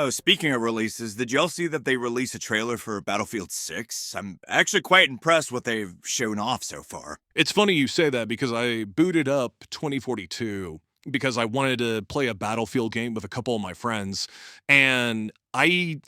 Oh, speaking of releases, did y'all see that they released a trailer for Battlefield 6? I'm actually quite impressed what they've shown off so far. It's funny you say that because I booted up 2042 because I wanted to play a Battlefield game with a couple of my friends, and I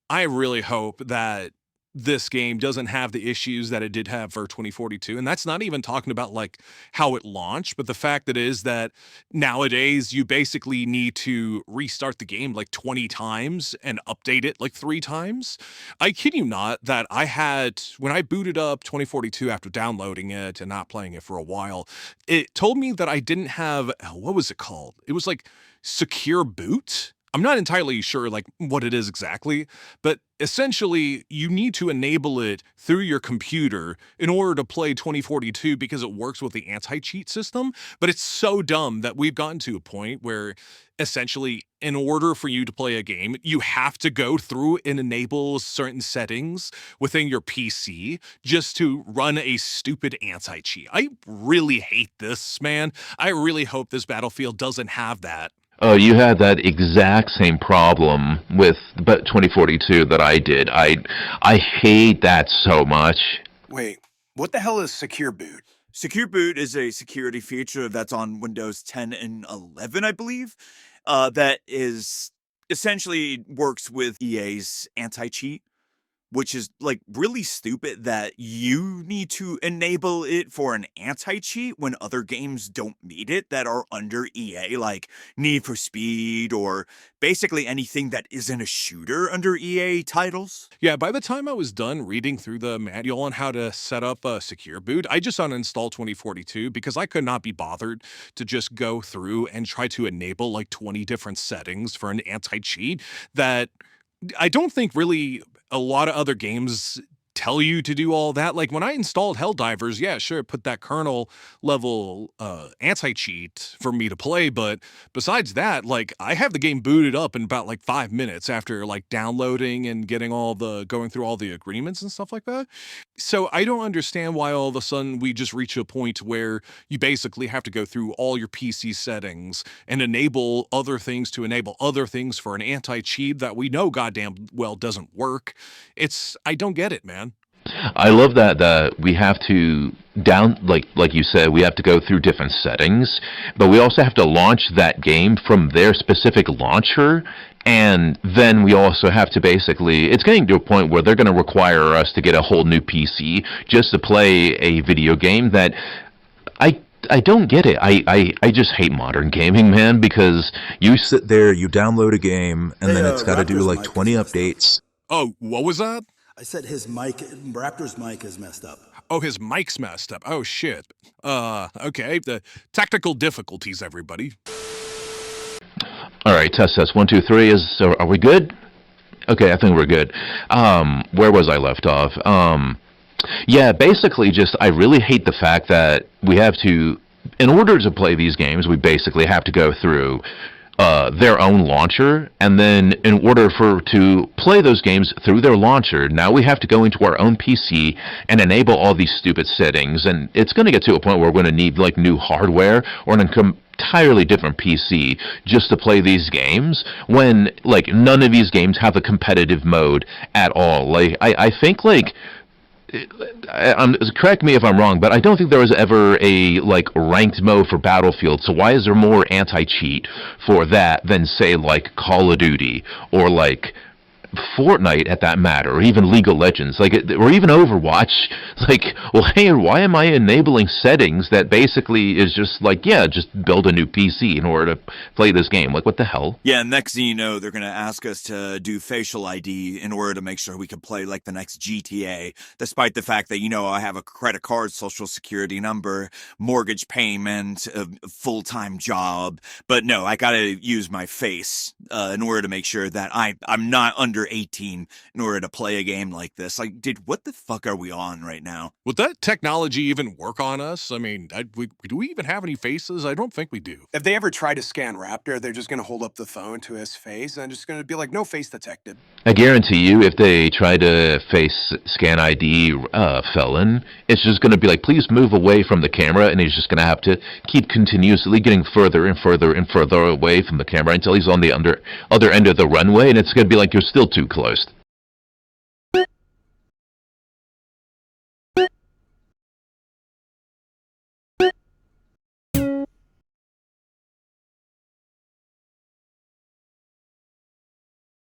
really hope that this game doesn't have the issues that it did have for 2042. And that's not even talking about like how it launched, but the fact that is that nowadays you basically need to restart the game like 20 times and update it like 3 times. I kid you not that I had when I booted up 2042 after downloading it and not playing it for a while, it told me that I didn't have what was it called? It was like secure boot. I'm not entirely sure like what it is exactly, but essentially you need to enable it through your computer in order to play 2042 because it works with the anti-cheat system. But it's so dumb that we've gotten to a point where essentially in order for you to play a game, you have to go through and enable certain settings within your PC just to run a stupid anti-cheat. I really hate this, man. I really hope this Battlefield doesn't have that. Oh, you had that exact same problem with but 2042 that I did. I hate that so much. Wait, what the hell is secure boot? Secure Boot is a security feature that's on Windows 10 and 11, I believe, that is essentially works with EA's anti-cheat, which is like really stupid that you need to enable it for an anti-cheat when other games don't need it that are under EA, like Need for Speed or basically anything that isn't a shooter under EA titles. Yeah, by the time I was done reading through the manual on how to set up a secure boot, I just uninstalled 2042 because I could not be bothered to just go through and try to enable like 20 different settings for an anti-cheat that I don't think really a lot of other games tell you to do all that. Like when I installed Helldivers, yeah, sure, it put that kernel level anti-cheat for me to play, but besides that, like I have the game booted up in about like 5 minutes after like downloading and getting all the going through all the agreements and stuff like that. So I don't understand why all of a sudden we just reach a point where you basically have to go through all your PC settings and enable other things to enable other things for an anti-cheat that we know goddamn well doesn't work. I don't get it, man. I love that we have to down like you said, we have to go through different settings, but we also have to launch that game from their specific launcher. And then we also have to basically, it's getting to a point where they're going to require us to get a whole new PC just to play a video game that I don't get it. I just hate modern gaming, man, because you sit there, you download a game, and then it's got to do Raptor's like mic 20 is messed up. updates. Oh, what was that? I said his mic, Raptor's mic is messed up. Oh, his mic's messed up. Oh shit. Okay. The technical difficulties, everybody. All right, test 1 2 3. Are we good? Okay, I think we're good. Where was I left off? Yeah, basically, just I really hate the fact that we have to, in order to play these games, we basically have to go through their own launcher, and then in order to play those games through their launcher, now we have to go into our own PC and enable all these stupid settings, and it's going to get to a point where we're going to need like new hardware or an entirely different PC just to play these games when like none of these games have a competitive mode at all. Like I think like correct me if I'm wrong, but I don't think there was ever a like ranked mode for Battlefield. So why is there more anti-cheat for that than say like Call of Duty or like Fortnite at that matter, or even League of Legends, like, or even Overwatch? Like, well, hey, why am I enabling settings that basically is just like, yeah, just build a new PC in order to play this game? Like, what the hell? Yeah, next thing you know, they're going to ask us to do facial ID in order to make sure we can play like the next GTA, despite the fact that, I have a credit card, social security number, mortgage payment, a full-time job. But no, I got to use my face in order to make sure that I'm not under under 18 in order to play a game like this. Like, dude, what the fuck are we on right now? Would that technology even work on us? I mean, do we even have any faces? I don't think we do. If they ever try to scan Raptor, they're just going to hold up the phone to his face and just going to be like, no face detected. I guarantee you, if they try to face scan ID felon, it's just going to be like, please move away from the camera, and he's just going to have to keep continuously getting further and further and further away from the camera until he's on the other end of the runway, and it's going to be like, you're still too close.